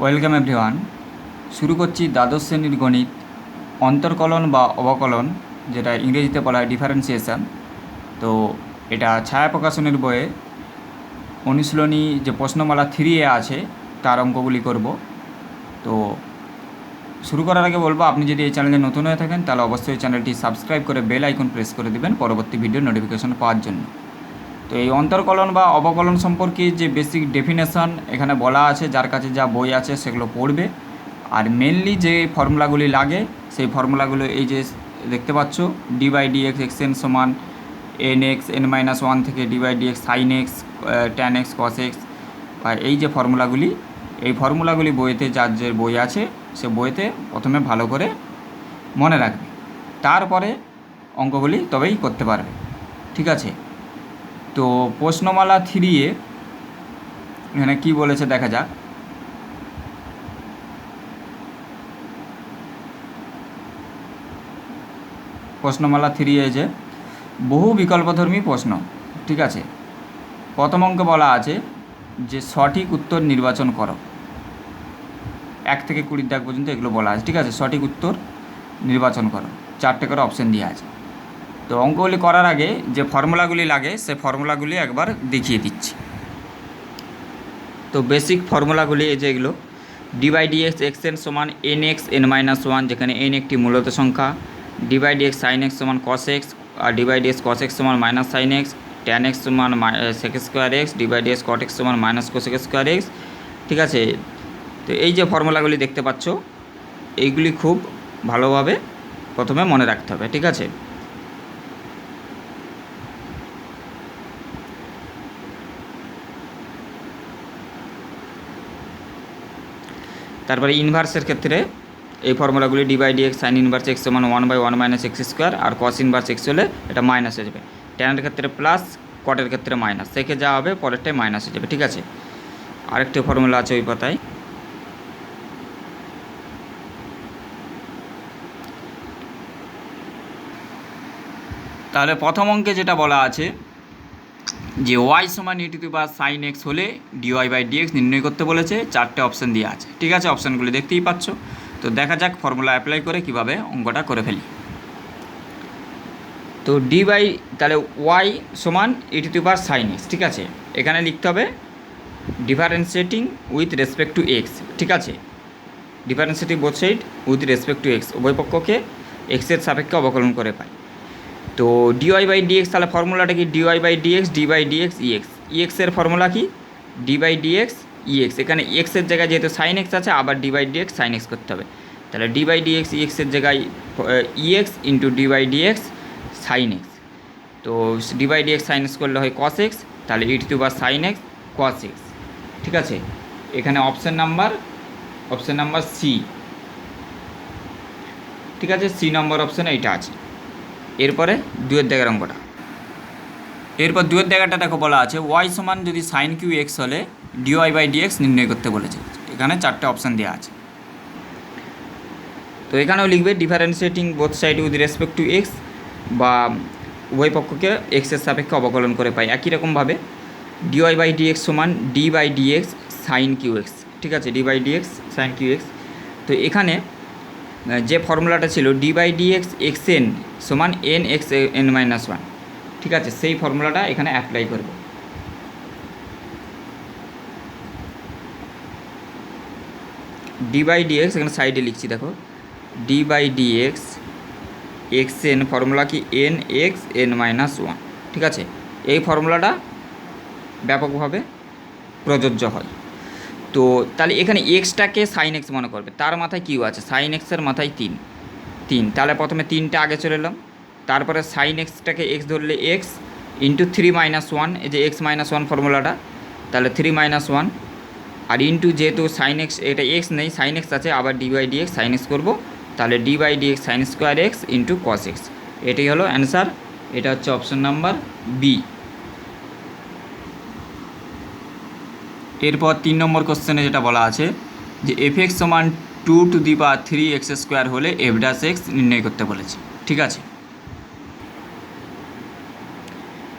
Welcome everyone. শুরু করছি দ্বাদশ শ্রেণীর গণিত অন্তর্কলন বা অবকলন, যেটা ইংরেজিতে বলা হয় ডিফারেন্সিয়েশন। তো এটা ছায়া প্রকাশনের বইয়ে অনুশীলনী যে প্রশ্নমালা 3 এ আছে তার অঙ্কগুলি করব। তো শুরু করার আগে বলবো, আপনি যদি এই চ্যানেলে নতুন হয়ে থাকেন তাহলে অবশ্যই চ্যানেলটি সাবস্ক্রাইব করে বেল আইকন প্রেস করে দেবেন পরবর্তী ভিডিও নোটিফিকেশন পাওয়ার জন্য। তো এই অন্তর্কলন বা অবকলন সম্পর্কে যে বেসিক ডেফিনেশন এখানে বলা আছে, যার কাছে যা বই আছে সেগুলো পড়বে। আর মেনলি যে ফর্মুলাগুলি লাগে সেই ফর্মুলাগুলো এই যে দেখতে পাচ্ছ, d by d x x n সমান n x n minus one থেকে d by d x sine x tan x cos x, এই যে ফর্মুলাগুলি, এই ফর্মুলাগুলি বইতে যার যে বই আছে সে বইতে প্রথমে ভালো করে মনে রাখবে, তারপরে অঙ্কগুলি তবেই করতে পারবে। ঠিক আছে? তো প্রশ্নমালা 3 এ এখানে কী বলেছে দেখা যাক। প্রশ্নমালা 3 এ যে বহু বিকল্পধর্মী প্রশ্ন। ঠিক আছে, প্রথম অঙ্কে বলা আছে যে সঠিক উত্তর নির্বাচন করো। 1 থেকে 20 দাগ পর্যন্ত এগুলো বলা আছে। ঠিক আছে, সঠিক উত্তর নির্বাচন করো, 4টে করে অপশান দেওয়া আছে। তো অঙ্কগুলি করার আগে যে ফর্মুলাগুলি লাগে সে ফর্মুলাগুলি একবার দেখিয়ে দিচ্ছি। তো বেসিক ফর্মুলাগুলি এই যে এগুলো, d by d x x n সমান n x n minus one, যেখানে এন একটি মূলত সংখ্যা, d by d x sine x সমান কস এক্স, আর d by d x cos x সমান minus sine x, tan x সমান sec square x, d by d x cot x সমান minus cosec square x. ঠিক আছে, তো এই যে ফর্মুলাগুলি দেখতে পাচ্ছ এইগুলি খুব ভালোভাবে প্রথমে মনে রাখতে হবে। ঠিক আছে, তারপরে ইনভার্সের ক্ষেত্রে এই ফর্মুলাগুলি d by d x sine inverse x সমান 1/1 মাইনাস এক্স স্কোয়ার, আর কস ইনভার্স এক্স হলে এটা মাইনাস হয়ে যাবে, ট্যানের ক্ষেত্রে প্লাস, কটের ক্ষেত্রে মাইনাস, থেকে যা হবে পরেরটাই মাইনাস হয়ে যাবে। ঠিক আছে, আরেকটি ফর্মুলা আছে ওই পাতায়। তাহলে প্রথম অঙ্কে যেটা বলা আছে যে ওয়াই সমান e to the power sine x হলে ডিওয়াই বাই ডিএক্স নির্ণয় করতে বলেছে, 4টে অপশান দেওয়া আছে। ঠিক আছে, অপশানগুলি দেখতেই পাচ্ছ। তো দেখা যাক ফর্মুলা অ্যাপ্লাই করে কিভাবে অঙ্কটা করে ফেলি। তো ডি বাই, তাহলে ওয়াই সমান e to the power sine x. ঠিক আছে, এখানে লিখতে হবে differentiating with respect to x. ঠিক আছে, differentiating both side with respect to x, উভয় পক্ষকে এক্সের সাপেক্ষে অবকলন করে পাই। তো ডিওয়াই বাই ডিএক্স, তাহলে ফর্মুলাটা কি dy by dx d by dx e x. ইএক্সের ফর্মুলা কি ডি বাই ডিএক্স ইএক্স, এখানে এক্সের জায়গায় যেহেতু সাইন এক্স আছে আবার d by dx sine x করতে হবে। তাহলে ডি বাই ডিএক্স ইএক্সের জায়গায় e x into d by dx sine x. তো d by dx sine x করলে হয় কস এক্স, তাহলে e to the power sine x cos x. ঠিক আছে, এখানে অপশান নাম্বার সি। ঠিক আছে, সি নম্বর অপশানে এইটা আছে। এরপরে 2-এর দাগের অঙ্কটা, এরপর 2-এর দাগেরটা দেখো বলা আছে ওয়াই সমান যদি সাইন কিউ এক্স হলে ডিওয়াই বাই ডিএক্স নির্ণয় করতে বলেছে। এখানে 4টে অপশান দেওয়া আছে। তো এখানেও লিখবে differentiating both side with respect to x, বা উভয় পক্ষকে এক্সের সাপেক্ষে অবকলন করে পাই। একই রকমভাবে ডিওয়াই বাই ডিএক্স সমান d by dx sine cube x. ঠিক আছে, d by dx sine cube x. তো এখানে যে ফর্মুলাটা ছিল d by dx x n সমান n x n minus one. ঠিক আছে, সেই ফর্মুলাটা এখানে অ্যাপ্লাই করব। ডি বাই ডিএক্স এখানে সাইডে লিখছি, দেখো d by dx x n, formula কি n x n minus one. ঠিক আছে, এই ফর্মুলাটা ব্যাপকভাবে প্রযোজ্য হয়। তো তাহলে এখানে এক্সটাকে সাইন এক্স মনে করবে, তার মাথায় কিউ আছে, সাইন এক্সের মাথায় 3, তাহলে প্রথমে 3টা আগে চলে এলাম, তারপরে সাইন এক্সটাকে এক্স ধরলে এক্স ইন্টু 3 মাইনাস ওয়ান, এই যে এক্স মাইনাস ওয়ান ফর্মুলাটা, তাহলে 3 মাইনাস ওয়ান, আর ইন্টু যেহেতু সাইন এক্স, এটা এক্স নেই সাইন এক্স আছে, আবার d by dx sine x করবো, তাহলে d by dx sine square x into cos x. এটাই হলো অ্যান্সার। এটা হচ্ছে অপশান নাম্বার বি। এরপর 3 নম্বর কোশ্চেনে যেটা বলা আছে যে এফ এক্স সমান 2 two the power 3 x square হলে এফ ড্যাশ এক্স নির্ণয় করতে বলেছে। ঠিক আছে,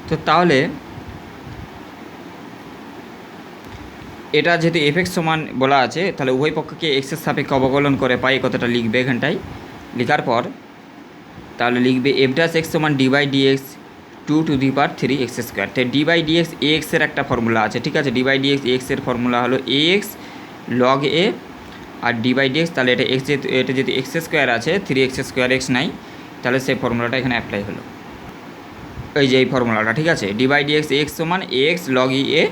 তো তাহলে এটা যেহেতু এফএক্স সমান বলা আছে, তাহলে উভয় পক্ষকে এক্সের সাপেক্ষে অবকলন করে পাই কতটা লিখবে এখানটায়। লেখার পর তাহলে লিখবে এফ ড্যাশ এক্স সমান d by d x 2^3 x square. তো d by d x a এক্সের একটা ফর্মুলা আছে, ঠিক আছে। ডি বাই ডি এক্স এক্সের ফর্মুলা হলো এ এক্স লগ এ, আর ডি বাই ডি এক্স, তাহলে এটা এক্স যেহেতু এটা যদি এক্স স্কোয়ার আছে 3x² এক্স নাই, তাহলে সেই ফর্মুলাটা এখানে অ্যাপ্লাই হলো। এই যে এই ফর্মুলাটা, ঠিক আছে। D by d x x সমান এ এক্স লগ ই এ,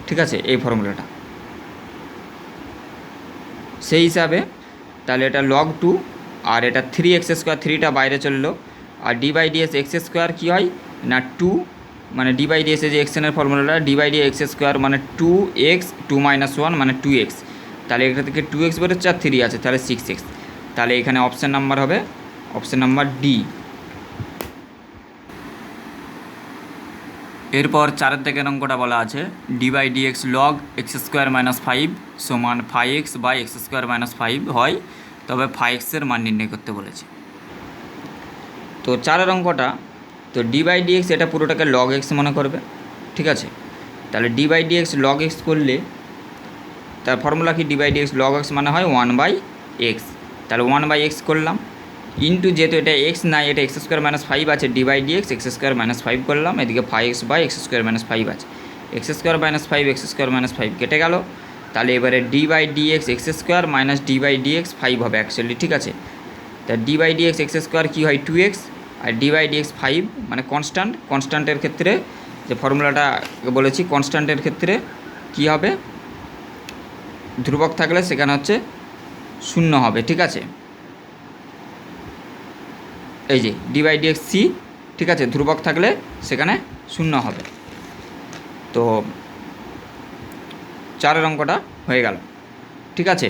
ঠিক আছে, এই ফর্মুলাটা। সেই হিসাবে তাহলে এটা লগ 2 আর এটা 3x², 3টা বাইরে চললো। আর d by d x x square কী হয় না 2, মানে ডি বাই ডি এক্স যে এক্সেনের ফর্মুলাটা d by d x square মানে 2x 2 - 1 মানে 2x, তাহলে এটা থেকে 2x বেরোচ্ছে আর 3 আছে, তাহলে 6x। তাহলে এখানে অপশান নাম্বার হবে অপশান নাম্বার ডি। এরপর 4 থেকে অঙ্কটা বলা আছে d by d x log x² - 5 সমান 5x বাই x² - 5 হয়, তবে 5x এর মান নির্ণয় করতে বলেছে। তো 4 অঙ্কটা, তো ডি বাই ডি এক্স এটা পুরোটাকে লগ এক্স মনে করবে, ঠিক আছে। তাহলে d by d x log x করলে তার ফর্মুলা কি, d by d x log x মানে হয় 1/x, তাহলে 1/x করলাম, ইন্টু যেহেতু এটা এক্স নাই, এটা x² - 5 আছে, d by d x x² - 5 করলাম, এদিকে 5x বাই x² - 5 আছে, x² - 5 x² - 5 কেটে গেল। তাহলে এবারে d by d x x² minus d by d x 5 হবে অ্যাকচুয়ালি, ঠিক আছে। তা d by d x x² কী হয় 2x, আর ডি বাই ডি এক্স 5 মানে কনস্ট্যান্ট, কনস্ট্যান্টের ক্ষেত্রে যে ফর্মুলাটা বলেছি, কনস্ট্যান্টের ক্ষেত্রে কী হবে, ধ্রুবক থাকলে সেখানে হচ্ছে 0 হবে, ঠিক আছে। এই যে d by d x c, ঠিক আছে, ধ্রুবক থাকলে সেখানে 0 হবে। তো 4 অঙ্কটা হয়ে গেল, ঠিক আছে।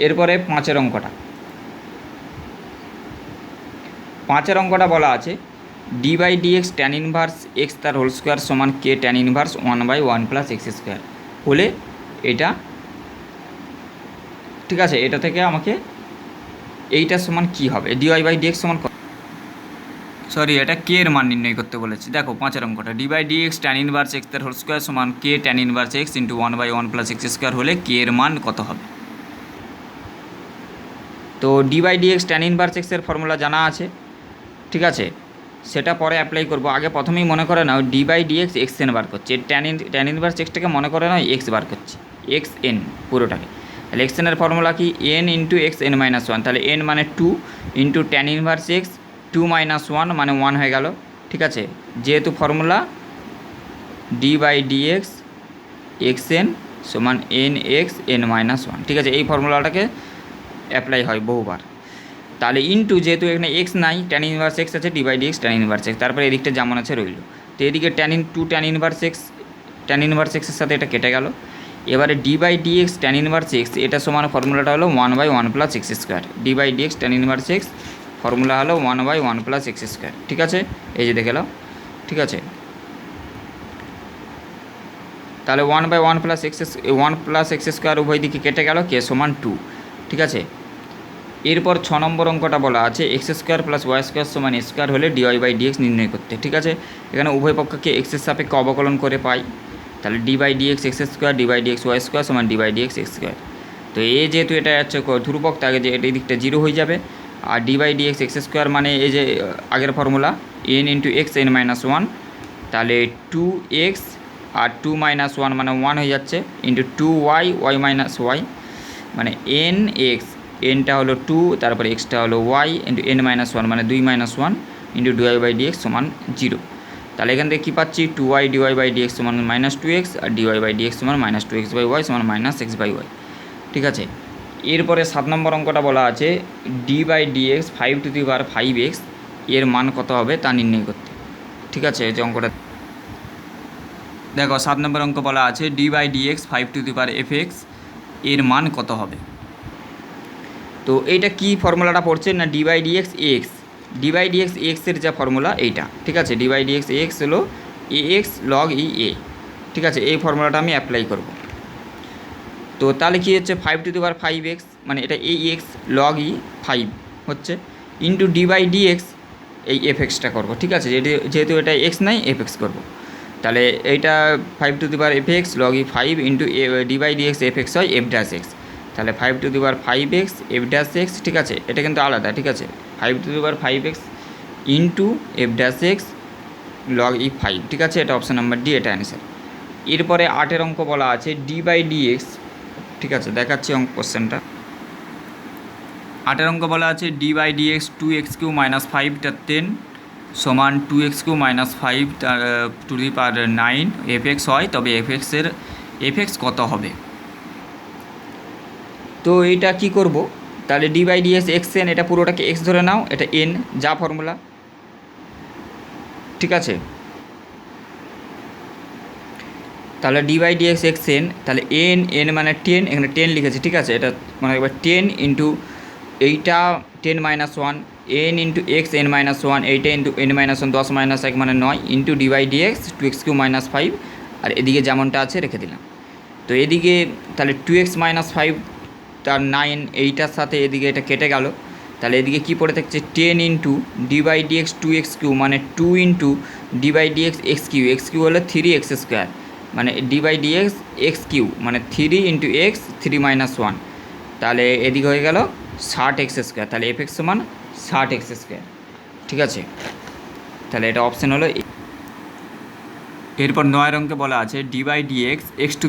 এরপরে 5 অঙ্কটা, 5 অঙ্কটা বলা আছে d by d x tan inverse x তার হোল স্কোয়ার সমান কে ট্যান ইনভার্স 1/1 + x² হলে এটা, ঠিক আছে, এটা থেকে আমাকে এইটার সমান কি হবে, ডিওয়াই বাই ডিএক্স সমান, সরি এটা কে এর মান নির্ণয় করতে বলেছি। দেখো 5 অঙ্কটা d by d x tan inverse x তার হোল স্কোয়ার সমান কে tan inverse x into 1/1 + x² হলে কে এর মান কত হবে। তো d by d x tan inverse এক্সের ফর্মুলা জানা আছে, ঠিক আছে, সেটা পরে অ্যাপ্লাই করব। আগে প্রথমেই মনে করে নাও d by d x x n বার করছে, ট্যান ইনভার্স এক্সটাকে মনে করে নাও এক্স বার করছি, এক্স এন পুরোটাকে। তাহলে এক্স এনের ফর্মুলা কি N into x n minus 1, তাহলে এন মানে 2 ইন্টু ট্যান ইনভার্স এক্স 2 - 1 মানে 1 হয়ে গেল, ঠিক আছে। যেহেতু formula d by d x x n সমান এন এক্স এন মাইনাস 1, ঠিক আছে, এই ফর্মুলাটাকে অ্যাপ্লাই হয় বহুবার। তাহলে ইন্টু যেহেতু এখানে এক্স নাই, ট্যান ইনভার্স এক্স আছে, d by d x tan inverse x, তারপরে এদিকটা যেমন আছে রইল। তো এদিকে ট্যান ইনভার্স এক্সের সাথে এটা কেটে গেল। এবারে d by d x tan inverse x এটা সমান ফর্মুলাটা হলো 1/1 + x², d by d x tan inverse x formula হলো 1/1 + x², ঠিক আছে, এই যে দেখে নাও, ঠিক আছে। তাহলে 1/1 + x² উভয় দিকে কেটে গেল, কে সমান 2, ঠিক আছে। এরপর 6 নম্বর অঙ্কটা বলা আছে x² + y² সমান a² হলে ডিওয়াই বাই ডিএক্স নির্ণয় করতে, ঠিক আছে। এখানে উভয় পক্ষকে এক্সের সাপেক্ষে অবকলন করে পাই, তাহলে d by dx x² d by dx y² সমান ডি বাই ডিএক্স x²। তো এ যেহেতু এটা হচ্ছে ধ্রুবক, তাকে যে এই দিকটা 0 হয়ে যাবে, আর ডি বাই ডিএক্স x² মানে এই যে আগের formula N into x n minus 1, তাহলে 2x আর 2 - 1 মানে 1 হয়ে যাচ্ছে, into 2y y minus y মানে এন এক্স, এনটা হলো 2, তারপরে এক্সটা হলো ওয়াই ইন্টু এন মাইনাস 1 মানে 2 - 1 ইন্টু ডিওয়াই বাই ডিএক্স সমান 0। তাহলে এখান থেকে কী পাচ্ছি 2y ডিওয়াই বাই ডিএক্স সমান -2x, R dy by dx সমান -2x/y সমান -x/y, ঠিক আছে। এরপরে 7 নম্বর অঙ্কটা বলা আছে ডি বাই ডিএক্স 5^5x এর মান কত হবে তা নির্ণয় করতে, ঠিক আছে। যে অঙ্কটা দেখো 7 নম্বর অঙ্ক বলা আছে ডি বাই ডিএক্স 5^fx এর মান কত হবে। তো এইটা কি ফর্মুলাটা পড়ছে না d by dx x, d by dx এক্সের যা ফর্মুলা এইটা, ঠিক আছে। ডি বাই ডিএক্স এক্স হলো এ এক্স লগ ই এ, ঠিক আছে, এই ফর্মুলাটা আমি অ্যাপ্লাই করব। তো তাহলে কী হচ্ছে 5^5x মানে এটা এই এক্স লগ ই 5 হচ্ছে ইন্টু ডি বাই ডিএক্স এই এফএক্সটা করবো, ঠিক আছে, যেহেতু এটা এক্স নাই এফএক্স করবো। তাহলে এইটা 5^f(x) log e 5 into d/dx f(x) হয় f'(x). তাহলে 5^5x f'(x), ঠিক আছে, এটা কিন্তু আলাদা, ঠিক আছে, 5^5x into f'(x) log e 5, ঠিক আছে, এটা অপশান নাম্বার ডি, এটা অ্যান্সার। এরপরে 8 অঙ্ক বলা আছে d/dx, ঠিক আছে, দেখাচ্ছি কোশ্চেনটা। 8 অঙ্ক বলা আছে d/dx 2x³ - 5 10 সমান 2x³ - 5 two the power 9 f(x) হয়, তবে f(x) কত হবে? তো এইটা কি করব, তাহলে d/dx xn, এটা পুরোটাকে x ধরে নাও, এটা n যা ফর্মুলা, ঠিক আছে। তাহলে d/dx xn, তাহলে n মানে 10, এখানে 10 লিখেছে, ঠিক আছে, এটা মানে একবার 10 ইন্টু এইটা 10 - 1 n ইন্টু এক্স n - 1, এইটা ইন্টু n - 1 10 - 1 মানে 9 ইন্টু d/dx 2x³ - 5, আর এদিকে যেমনটা আছে রেখে দিলাম। তো এদিকে তাহলে 2x - 5 তার 9, এইটার সাথে এদিকে এটা কেটে গেল, তাহলে এদিকে কী পড়ে থাকছে 10 ইন্টু d/dx 2x³ মানে 2 ইন্টু d/dx x³ হলো 3x², মানে d/dx x³ মানে 3 ইন্টু এক্স 3 - 1, তাহলে এদিকে হয়ে গেল 60x², তাহলে f(x) সমান 60x², ঠিক আছে, তাহলে এটা অপশান হলো। এরপর 9 অঙ্কে বলা আছে d/dx x⁴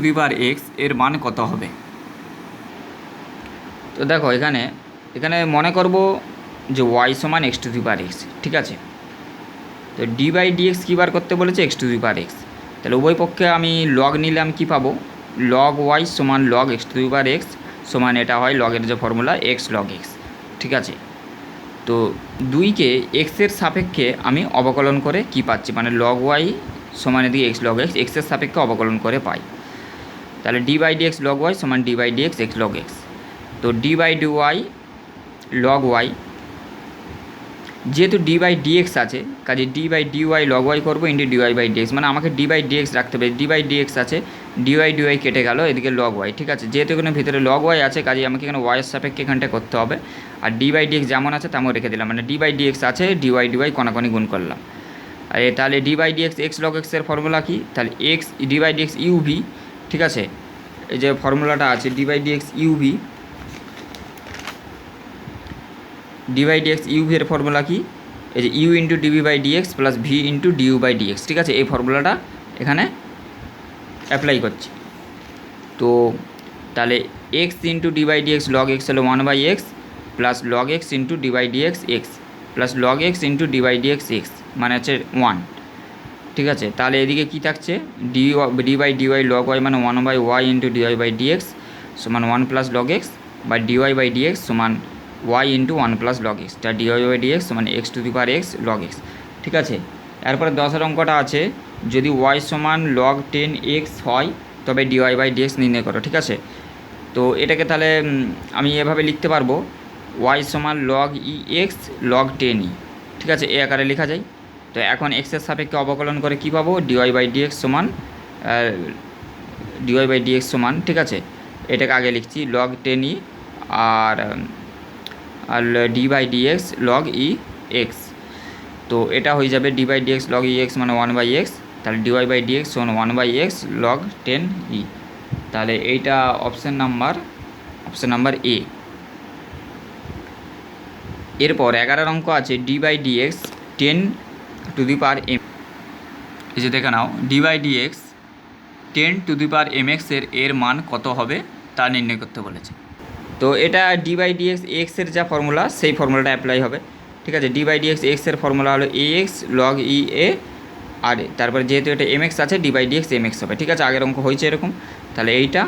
এর মান কত হবে? তো দেখো এখানে মনে করব যে y সমান x⁴, ঠিক আছে। তো d/dx কী বার করতে বলেছে x⁴, তাহলে উভয় পক্ষে আমি লগ নিলে আমি কী পাবো, log y সমান log x⁴ সমান, এটা হয় লগের যে ফর্মুলা x log x, ঠিক আছে। তো 2কে এক্সের সাপেক্ষে আমি অবকলন করে কি পাচ্ছি, মানে log y সমান এদিকে x log x, এক্সের সাপেক্ষে অবকলন করে পাই, তাহলে d/dx log y সমান d/dx x log x। তো d/dy log y, যেহেতু d/dx আছে কাজে d/dy log y করবো ইন্টু dy/dx, মানে আমাকে d/dx রাখতে হবে, d/dx আছে, dy কেটে গেল, এদিকে log y, ঠিক আছে, যেহেতু এখানে ভিতরে log y আছে কাজে আমাকে এখানে y এর সাপেক্ষে এখানটা করতে হবে, আর d/dx যেমন আছে তেমন রেখে দিলাম, মানে d/dx আছে, dy কণাকণি গুণ করলাম। আর তাহলে d/dx x log x এর ফর্মুলা কি, তাহলে x d/dx uv, ঠিক আছে, এই যে ফর্মুলাটা আছে d/dx uv, d/dx uv এর ফর্মুলা কি, এই যে u into dv/dx plus v into du/dx, ঠিক আছে, এই ফর্মুলাটা এখানে অ্যাপ্লাই করছি। তো তাহলে x into d/dx log x হলো 1/x plus log x into d/dx x plus log x into d/dx x মানে হচ্ছে 1, ঠিক আছে। তাহলে এদিকে কী থাকছে d/dy log y মানে 1/y ইন্টু dy/dx সমান 1 প্লাস log x বা dy/dx সমান y into 1 plus log x, তার dy/dx সমান x⁴ log x, ঠিক আছে। এরপরে 10 অঙ্কটা আছে যদি y সমান log 10x হয় তবে dy/dx নির্ণয় করো, ঠিক আছে। তো এটাকে তাহলে আমি এভাবে লিখতে পারবো y সমান log ex log 10e, ঠিক আছে, এই আকারে লেখা যায়। তো এখন এক্সের সাপেক্ষে অবকলন করে কী পাবো, dy/dx সমান, ঠিক আছে, এটাকে আগে লিখছি log 10e আর d/dx log e x, তো এটা হয়ে যাবে d/dx log e x মানে 1/x, তাহলে dy/dx সমান 1/x log 10e, তাহলে এইটা অপশান নাম্বার এ। এরপর 11 অঙ্ক আছে d/dx 10⁻m, এই যে দেখে নাও d/dx 10⁻mx এর মান কত হবে তা নির্ণয় করতে বলেছে। তো এটা d/dx x এর যা ফর্মুলা সেই ফর্মুলাটা অ্যাপ্লাই হবে, ঠিক আছে। d/dx x এর ফর্মুলা হলো ax log e a, আর তারপরে যেহেতু এটা mx আছে d/dx mx হবে, ঠিক আছে, আগের অঙ্ক হয়েছে এরকম। তাহলে এইটা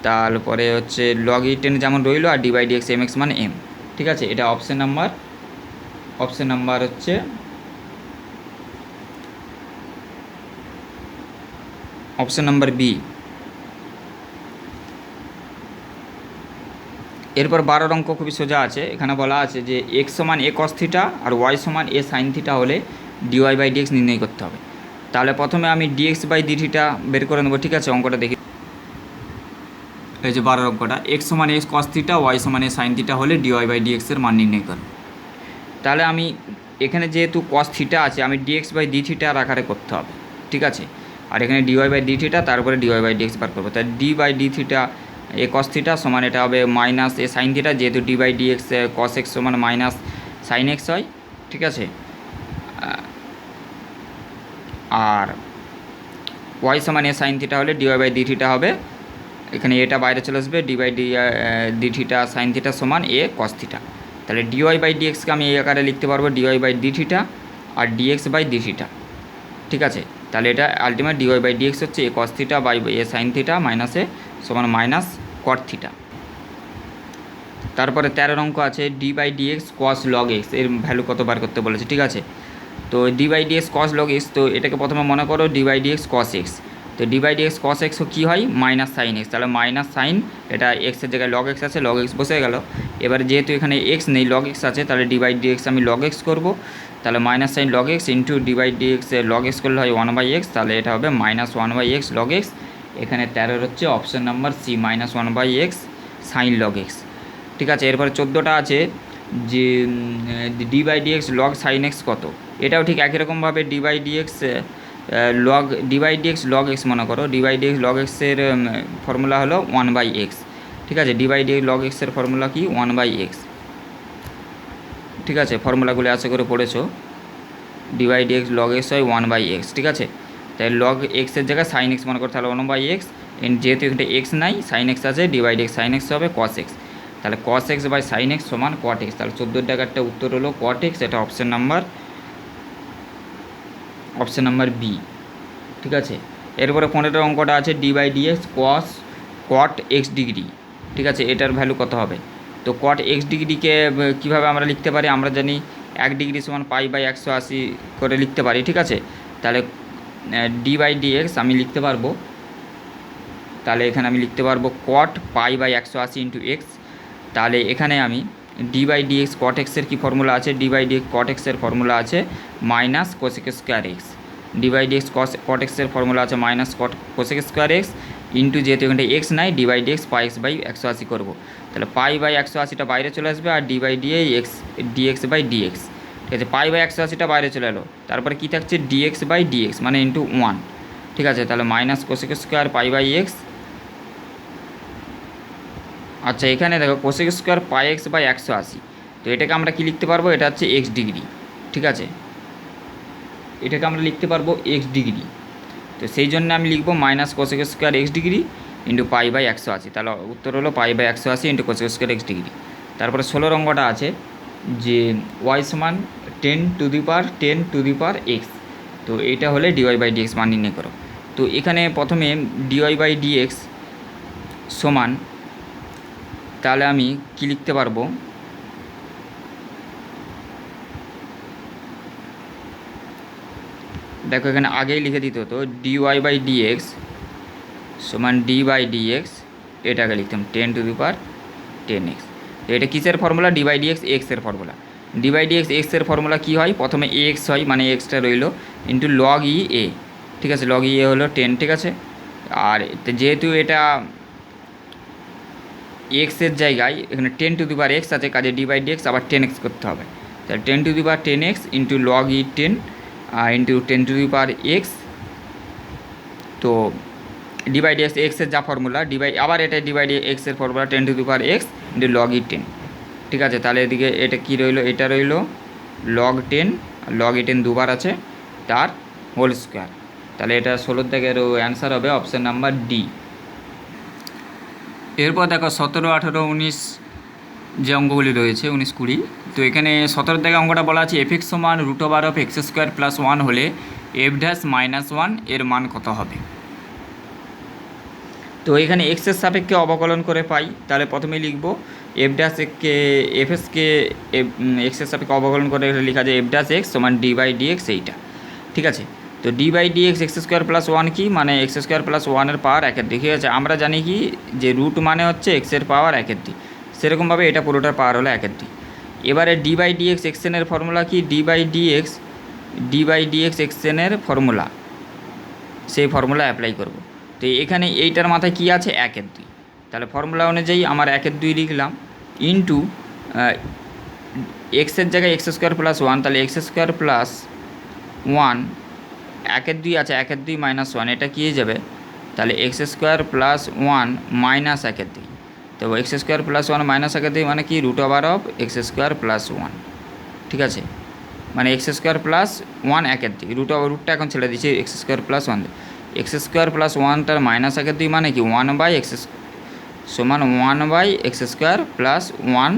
তারপরে হচ্ছে log e 10 যেমন রইলো আর d/dx mx মানে m, ঠিক আছে, এটা অপশান নাম্বার হচ্ছে অপশান নাম্বার বি। এরপর 12 অঙ্ক খুবই সোজা আছে, এখানে বলা আছে যে x সমান a cos থিটা আর y সমান a sin থিটা হলে dy/dx নির্ণয় করতে হবে। তাহলে প্রথমে আমি dx/dθ বের করে নেবো, ঠিক আছে, অঙ্কটা দেখি, এই যে 12 অঙ্কটা x সমান a cos থিটা y সমান a sin থিটা হলে dy/dx এর মান নির্ণয় করব। তাহলে আমি এখানে যেহেতু cos থিটা আছে আমি dx/dθ আকারে করতে হবে, ঠিক আছে। আর এখানে ডিওয়াই বাই ডি থিটা, তারপরে ডিওয়াই বাই ডি এক্স বার করবো। তাই d by d theta a cos theta সমান এটা হবে মাইনাস এ সাইন থিটা, যেহেতু d by d x cos x সমান মাইনাস সাইন এক্স হয়, ঠিক আছে। আর ওয়াই সমান এ সাইন থিটা হলে ডিওয়াই বাই ডি থিটা হবে, এখানে এটা বাইরে চলে আসবে, d by d theta sine theta সমান এ কস থিটা। তাহলে ডিওয়াই বাই ডি এক্সকে আমি এই আকারে লিখতে পারবো ডিওয়াই বাই ডি থিটা আর ডিএক্স বাই ডি থিটা, ঠিক আছে। তাহলে এটা ultimate dy by d x হচ্ছে a cos theta by a sine theta minus a সমান মাইনাস কট থিটা। তারপরে 13 অঙ্ক আছে d by d x cos log x, এর ভ্যালু কত বার করতে বলেছে, ঠিক আছে। তো d by d x cos log x, তো এটাকে প্রথমে মনে করো d by d x cos x. তো d by d x cos x কী হয়, মাইনাস সাইন এক্স। তাহলে মাইনাস সাইন, এটা এক্সের জায়গায় লগ এক্স আছে, লগ এক্স বসে গেল। এবার যেহেতু এখানে এক্স নেই, লগ এক্স আছে, তাহলে ডি বাই ডি এক্স আমি লগ এক্স করবো। তাহলে minus sine log x into d by d x, log x করলে হয় 1/x, তাহলে এটা হবে মাইনাস 1/x লগ এক্স। এখানে 13 হচ্ছে option number c, minus 1/x sine log x, ঠিক আছে। এরপরে 14টা আছে যে d by d x log sine x কত, এটাও ঠিক একই রকমভাবে d by d x log d by d x log x মনে করো, d by d x log এক্সের ফর্মুলা হলো 1/x, ঠিক আছে। D by d x log এক্সের ফর্মুলা কি 1/x, ঠিক আছে। ফর্মুলাগুলো আশা করে পড়েছো, D by d x log x হয় 1/x, ঠিক আছে। তাই লগ এক্সের জায়গায় সাইন এক্স মনে করো, তাহলে 1/x, যেহেতু এখানে এক্স নাই সাইন এক্স আছে, d by d x sine x হবে কস এক্স, তাহলে cos x by sine x সমান কট এক্স। তাহলে 14 টাকারটা উত্তর হলো কট এক্স, এটা অপশান নাম্বার বি, ঠিক আছে। এরপরে 15 অঙ্কটা আছে d by d x cot x degree, ঠিক আছে। এটার ভ্যালু কত হবে, তো কট এক্স ডিগ্রিকে কীভাবে আমরা লিখতে পারি, আমরা জানি 1 ডিগ্রি সমান π/180 করে লিখতে পারি, ঠিক আছে। তাহলে ডি বাই ডি এক্স আমি লিখতে পারবো, তাহলে এখানে আমি লিখতে পারবো কট π/180 ইন্টু এক্স। তাহলে এখানে আমি d by d x cot এক্সের কী ফর্মুলা আছে, d by d x cot এক্সের ফর্মুলা আছে minus cosec square x. D by d x cot এক্সের ফর্মুলা আছে minus cosec square x into, যেহেতু এখানে এক্স নাই, D by d x πx/180 করবো। তাহলে π/180টা বাইরে চলে আসবে, আর d by d x dx by dx, ঠিক আছে। π/180টা বাইরে চলে এলো, তারপরে কী থাকছে ডিএক্স বাই ডিএক্স মানে ইন্টু 1, ঠিক আছে। তাহলে মাইনাস কোসেক স্কোয়ার π/x, আচ্ছা এখানে দেখো কোসেক স্কোয়ার πx/180, তো এটাকে আমরা কি লিখতে পারবো, এটা হচ্ছে এক্স ডিগ্রি, ঠিক আছে। এটাকে আমরা লিখতে পারবো এক্স ডিগ্রি, তো সেই জন্য আমি লিখবো minus cosec square x degree into π/180, তাহলে উত্তর হলো π/180 into cosec square x degree. তারপরে 16 অঙ্কটা আছে যে ওয়াই সমান 10⁻x, তো এইটা হলে ডিওয়াই বাই ডিএক্স মান নির্ণয় করো। তো এখানে প্রথমে ডিওয়াই বাই ডিএক্স সমান, তাহলে আমি কি লিখতে পারবো, দেখো এখানে আগেই লিখে দিতে হতো ডিওয়াই বাই ডিএক্স সমান ডি বাই ডিএক্স, এটাকে লিখতাম 10⁻10x। তো এটা কিসের ফর্মুলা, ডি বাই ডিএক্স এক্সের ফর্মুলা। ডি বাই ডিএক্স এক্সের ফর্মুলা কী হয়, প্রথমে এক্স হয় মানে এক্সটা রইলো ইন্টু লগ ই এ, ঠিক আছে। লগ ই এ হলো 10, ঠিক আছে। আর যেহেতু এটা এক্সের জায়গায় এখানে 10⁻x আছে, কাজে ডি বাই ডিএক্স আবার 10x করতে হবে, তাহলে 10⁻10x into log e 10 into 10⁻x, তো ডি বাই ডিএক্স এক্সের যা ফর্মুলা আবার এটা ডি বাই ডিএক্সের formula 10⁻x into log e 10, ঠিক আছে। তাহলে এদিকে এটা কী রইলো, এটা রইলো লগ 10, লগ ই 10 দুবার আছে, তার হোল স্কোয়ার। তাহলে এটা 16 দাগের অ্যান্সার হবে অপশান নাম্বার ডি। এরপর দেখো 17, 18, 19 যে অঙ্কগুলি রয়েছে 19, 20, তো এখানে 17 দাগে অঙ্কটা বলা আছে এফ এক্স সমান √x² + 1 হলে f'-1 এর মান কত হবে। তো এখানে এক্সের সাপেক্ষে অবকলন করে পাই, তাহলে প্রথমে লিখব এফএসকে এক্সের সাপেক্ষে অবকলন করে লেখা যায় f'(x) সমান ডি বাই ডিএক্স, এইটা ঠিক আছে। তো ডি বাই ডিএক্স x² + 1 কি, মানে x² + 1 এর পাওয়ার 1/2, ঠিক আছে। আমরা জানি কি যে রুট মানে হচ্ছে x এর পাওয়ার 1/2, সেরকমভাবে এটা পুরোটার পাওয়ার হলো 1/2। এবারে ডি বাই ডিএক্স xn এর ফর্মুলা কি, ডি বাই ডিএক্স xn এর ফর্মুলা, সেই ফর্মুলা অ্যাপ্লাই করব। তো এখানে এইটার মাথায় কি আছে 1/2, তাহলে ফর্মুলা অনুযায়ী আমার 1/2 লিখলাম ইন্টু এক্সের জায়গায় x² + 1, তাহলে x² + 1 একের দুই আছে, একের দুই মাইনাস ওয়ান, এটা কী হয়ে যাবে তাহলে x square plus one minus একের দুই। তো x square plus one minus একের দুই মানে কি root over of x square plus one. ঠিক আছে, মানে এক্স স্কোয়ার প্লাস ওয়ান একের দুই, রুটটা এখন ছেড়ে দিচ্ছি x square plus one, x square plus ওয়ানটার মাইনাস একের দুই মানে কি ওয়ান বাই এক্স সমান one by x square plus one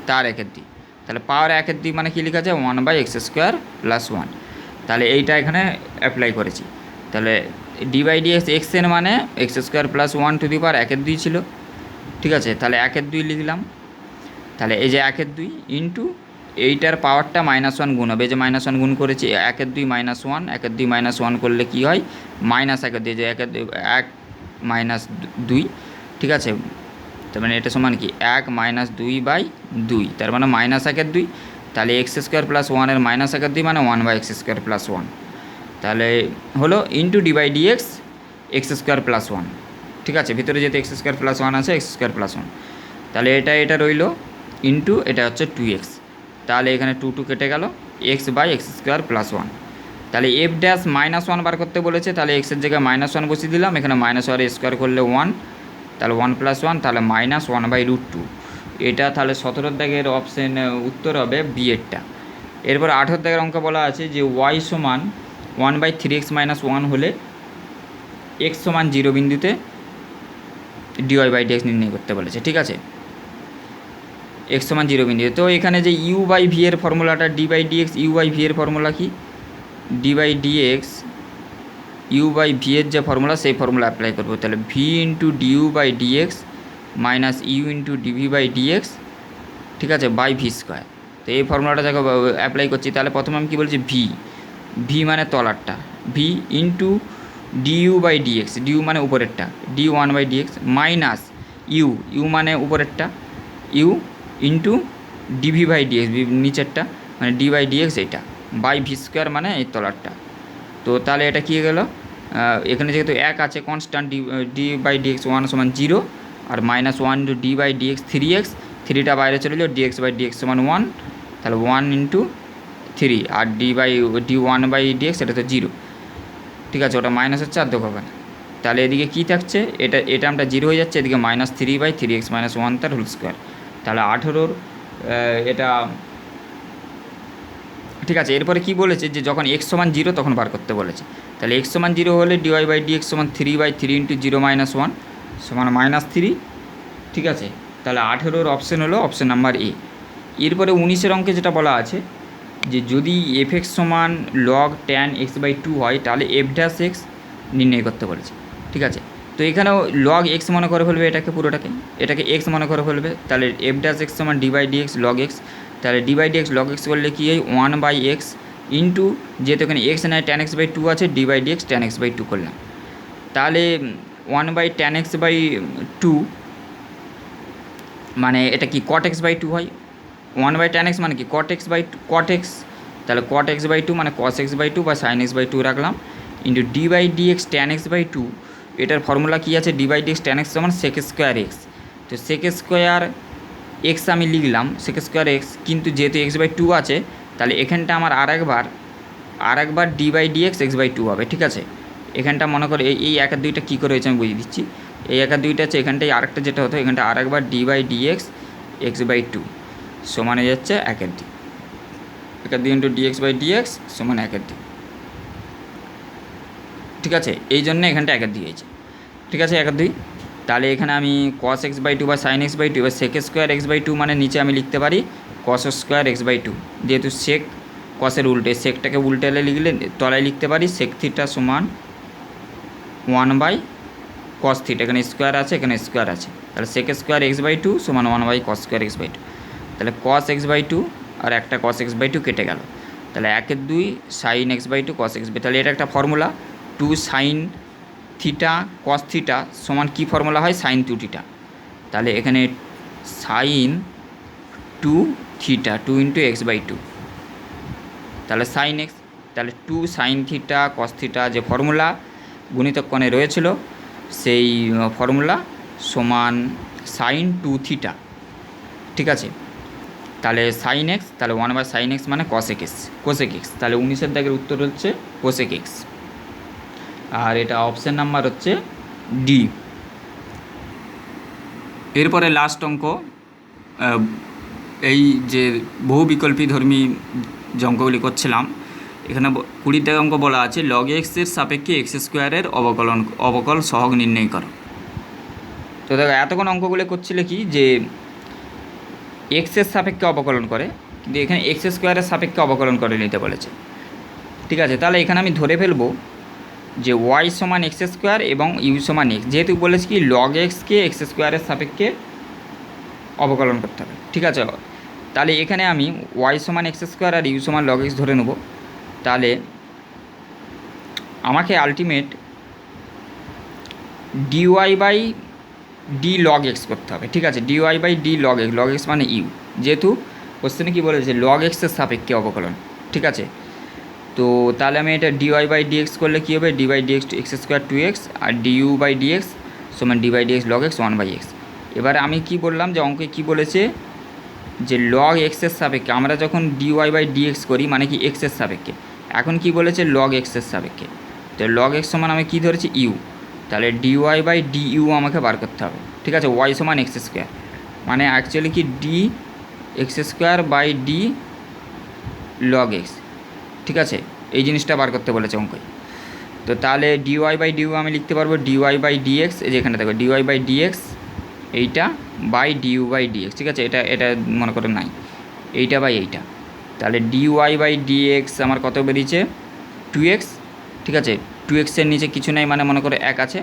তার একের দুই। তাহলে পাওয়ার একের দুই মানে কী লেখা আছে one by x square plus one. তাহলে এইটা এখানে অ্যাপ্লাই করেছি। তাহলে d by d x x এর মানে x square plus one to the power একের দুই ছিল। ঠিক আছে, তাহলে একের দুই লিখলাম। তাহলে এই যে একের দুই ইন্টু এইটার পাওয়ারটা মাইনাস ওয়ান গুণ হবে, এই যে মাইনাস ওয়ান গুণ করেছি, একের দুই মাইনাস ওয়ান, একের দুই মাইনাস ওয়ান করলে কী হয় মাইনাস একের দুই, যে একের দুই এক মাইনাস দুই। ঠিক আছে, তার মানে এটা সমান কি এক মাইনাস দুই বাই দুই, তার মানে মাইনাস একের দুই। তাহলে এক্স স্কোয়ার প্লাস ওয়ানের মাইনাস একের দুই মানে one by x square plus one. তাহলে হলো into d by d x x square plus one. ঠিক আছে, ভিতরে যেহেতু এক্স স্কোয়ার প্লাস ওয়ান আছে এক্স স্কোয়ার প্লাস ওয়ান, তাহলে এটা রইল ইন্টু এটা হচ্ছে টু এক্স। তাহলে এখানে টু টু কেটে গেল, x by x square plus one. তাহলে এফ ড্যাশ মাইনাস ওয়ান বার করতে বলেছে, তাহলে এক্সের জায়গায় মাইনাস ওয়ান বসিয়ে দিলাম, এখানে মাইনাস ওয়ান স্কোয়ার করলে ওয়ান, তাহলে ওয়ান প্লাস ওয়ান, তাহলে minus one by root two. এটা তাহলে 17 দাগের অপশান উত্তর হবে বি এরটা। এরপর 18 দাগের অঙ্ক বলা আছে যে ওয়াই সমান one by three x minus one হলে এক্স সমান জিরো বিন্দুতে ডিওয়াই বাই ডিএক্স নির্ণয় করতে বলেছে। ঠিক আছে, এক্স সমান জিরো বিন্দুতে। তো এখানে যে ইউ বাই ভি এর ফর্মুলাটা d by dx, u by v এর ফর্মুলা কি d by dx, u by v এর যে ফর্মুলা সেই ফর্মুলা অ্যাপ্লাই করবো। তাহলে v into du by dx minus u into dv by dx, ঠিক আছে, বাই ভি স্কোয়ার। তো এই ফর্মুলাটা যখন অ্যাপ্লাই করছি, তাহলে প্রথমে আমি কী বলছি ভি মানে তলারটা, v into du by dx, du মানে উপরেরটা, d one by dx minus u মানে উপরেরটা, u into dv by dx নিচেরটা মানে ডি বাই ডিএক্স, এইটা বাই ভি স্কোয়ার মানে এই তলারটা। তো তাহলে এটা কী গেল, এখানে যেহেতু এক আছে constant d by dx one সমান জিরো, আর minus one into d by dx three x, থ্রিটা বাইরে চলে যাও, ডিএক্স বাই ডিএক্স সমান ওয়ান, তাহলে ওয়ান ইন্টু থ্রি, আর ডি ওয়ান বাই ডিএক্স এটা তো জিরো। ঠিক আছে, ওটা মাইনাস হচ্ছে আর দোকান। তাহলে এদিকে কী থাকছে, এটা আমরা জিরো হয়ে যাচ্ছে, এদিকে minus three by three x minus one তার হোল স্কোয়ার। তাহলে 18 এটা। ঠিক আছে, এরপরে কী বলেছে যে যখন এক্স সমান জিরো তখন বার করতে বলেছে। তাহলে এক্স সমান জিরো হলে ডিওয়াই বাই ডিএক্স সমান three by three into zero minus one সমান মাইনাস থ্রি। ঠিক আছে, তাহলে 18 অপশান হলো অপশান নাম্বার এ। এরপরে 19 অঙ্কে যেটা বলা আছে যে যদি এফ এক্স সমান log tan x by two হয় তাহলে এফ ড্যাশ এক্স নির্ণয় করতে বলেছে। ঠিক আছে, তো এখানেও লগ এক্স মনে করে ফেলবে, এটাকে এক্স মনে করে ফেলবে। তাহলে এফ ড্যাশ এক্স সমান d by d x log x. তাহলে d by d x log x করলে কী হয় ওয়ান বাই এক্স ইন্টু, যেহেতু এখানে এক্স নেয় ট্যান এক্স বাই টু আছে, d by d x tan x by two করলাম। তাহলে one by tan x by two মানে এটা কি কট এক্স বাই টু হয়, ওয়ান বাই ট্যান এক্স মানে কি cot x by two, cot x, তাহলে কট এক্স বাই টু মানে কস এক্স বাই টু বা সাইন এক্স বাই টু রাখলাম, into d by d x tan x by two. এটার formula কী আছে, d by d x tan x সমান sec square x. তো সেক square x আমি লিখলাম সেক স্কোয়ার এক্স, কিন্তু যেহেতু এক্স বাই টু আছে তাহলে এখানটা আমার আরেকবার d by d x x by two হবে। ঠিক আছে, এখানটা মনে করো এই একের দুইটা কী করে হয়েছে আমি বুঝিয়ে দিচ্ছি। এই একের দুইটা আছে, এখানটায় আরেকটা যেটা হতো এখানটা আরেকবার d by d x x by two সমান হয়ে যাচ্ছে একের দুই, একের দুই into d x by d x সমান একের দুই। ঠিক আছে, এই জন্য এখানটা একের দুই হয়েছে। ঠিক আছে, একের দুই। তাহলে এখানে আমি কস এক্স বাই টু বা সাইন এক্স বাই টু বা sec square x by two মানে নিচে আমি লিখতে পারি cos square x by two, যেহেতু সেক কসের উল্টে, সেকটাকে উল্টেলে লিখলে তলায় লিখতে পারি সেক থিটা সমান ওয়ান বাই কস থিটা, এখানে স্কোয়ার আছে এখানে স্কোয়ার আছে, তাহলে sec square x by two সমান one by cos square x by two. তাহলে কস এক্স বাই টু আর একটা কস এক্স বাই টু কেটে গেল, তাহলে একের দুই sine x by two cos x by. তাহলে এটা একটা formula, two sine theta cos theta সমান কী ফর্মুলা হয় সাইন টু থিটা। তাহলে এখানে sine two theta two into x by two, তাহলে সাইন এক্স, তাহলে two sine theta cos theta যে ফর্মুলা গুণিতক কোণে রয়েছিল সেই ফর্মুলা সমান সাইন টু থিটা। ঠিক আছে, তাহলে সাইন এক্স, তাহলে ওয়ান বাই সাইন এক্স মানে কসেক এক্স, তাহলে 19 দাগের উত্তর হচ্ছে কোসেক এক্স। আর এটা অপশান নাম্বার হচ্ছে ডি। এরপরে লাস্ট অঙ্ক, এই যে বহু বিকল্পী ধর্মী যে অঙ্কগুলি করছিলাম, এখানে 20 অঙ্ক বলা আছে লগ এক্সের সাপেক্ষে এক্স স্কোয়ারের অবকল সহগ নির্ণয় করো। তো দেখো এতক্ষণ অঙ্কগুলো করছিলে কি যে এক্সের সাপেক্ষে অবকলন করে, কিন্তু এখানে এক্স স্কোয়ারের সাপেক্ষে অবকলন করে নিতে বলেছে। ঠিক আছে, তাহলে এখানে আমি ধরে ফেলবো যে ওয়াই সমান এক্স স্কোয়ার এবং ইউ সমান এক্স, যেহেতু বলেছি কি লগ এক্সকে এক্স স্কোয়ারের সাপেক্ষে অবকলন করতে হবে। ঠিক আছে, তাহলে এখানে আমি ওয়াই সমান এক্স স্কোয়ার আর ইউ সমান লগ এক্স ধরে নেব। তাহলে আমাকে ultimate dy by d log x করতে হবে। ঠিক আছে, dy by d log x মানে ইউ, যেহেতু কোশ্চেনে কী বলেছে লগ এক্সের সাপেক্ষে অবকলন। ঠিক আছে, তো তাহলে আমি এটা ডিওয়াই বাই ডিএক্স করলে কী হবে, d by dx x square 2x আর ডিইউ বাই ডিএক্স সমান d by dx log x 1/x। এবারে আমি কি বললাম যে অঙ্কে কি বলেছে যে লগ এক্সের সাপেক্ষে আমরা যখন ডিওয়াই বাই ডিএক্স করি মানে কি এক্সের সাপেক্ষে, এখন কি বলেছে লগ এক্সের সাপেক্ষে। তো লগ এক্স সমান আমি কী ধরেছি ইউ, তাহলে ডিওয়াই বাই ডিইউ আমাকে বার করতে হবে। ঠিক আছে, ওয়াই সমান এক্স স্কোয়ার মানে অ্যাকচুয়ালি কি d x square by d log x. ঠিক আছে, এই জিনিসটা বার করতে বলেছে অঙ্কে। তো তাহলে ডিওয়াই বাই ডিইউ আমি লিখতে পারবো ডিওয়াই বাই ডিএক্স, এই যেখানে দেখো ডিওয়াই বাই ডিএক্স এইটা বাই ডিইউ বাই ডিএক্স। ঠিক আছে, এটা মনে করে নাই, এইটা বাই এইটা। তাহলে ডিওয়াই বাই ডিএক্স আমার কত বেরিয়েছে 2x। ঠিক আছে, 2x-এর নিচে কিছু নেই মানে মনে করে 1 আছে,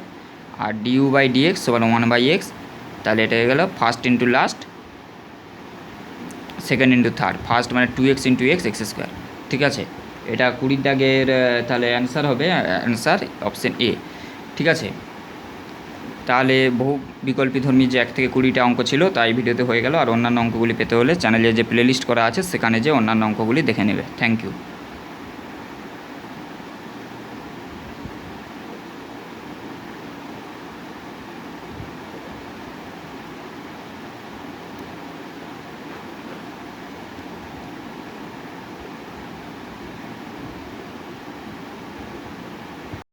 আর ডিইউ বাই ডিএক্স সমান 1/x। তাহলে এটা হয়ে গেল first into last, second into third, first মানে 2x into x x square. ঠিক আছে, এটা 20 দাগের তাহলে অ্যান্সার হবে অ্যান্সার অপশান এ। ঠিক আছে, তাহলে বহু বিকল্পী ধর্মী যে 1 থেকে 20টা অঙ্ক ছিল তাই ভিডিওতে হয়ে গেল। আর অন্যান্য অঙ্কগুলি পেতে হলে চ্যানেলে যে প্লেলিস্ট করা আছে সেখানে যে অন্যান্য অঙ্কগুলি দেখে নেবে। Thank you.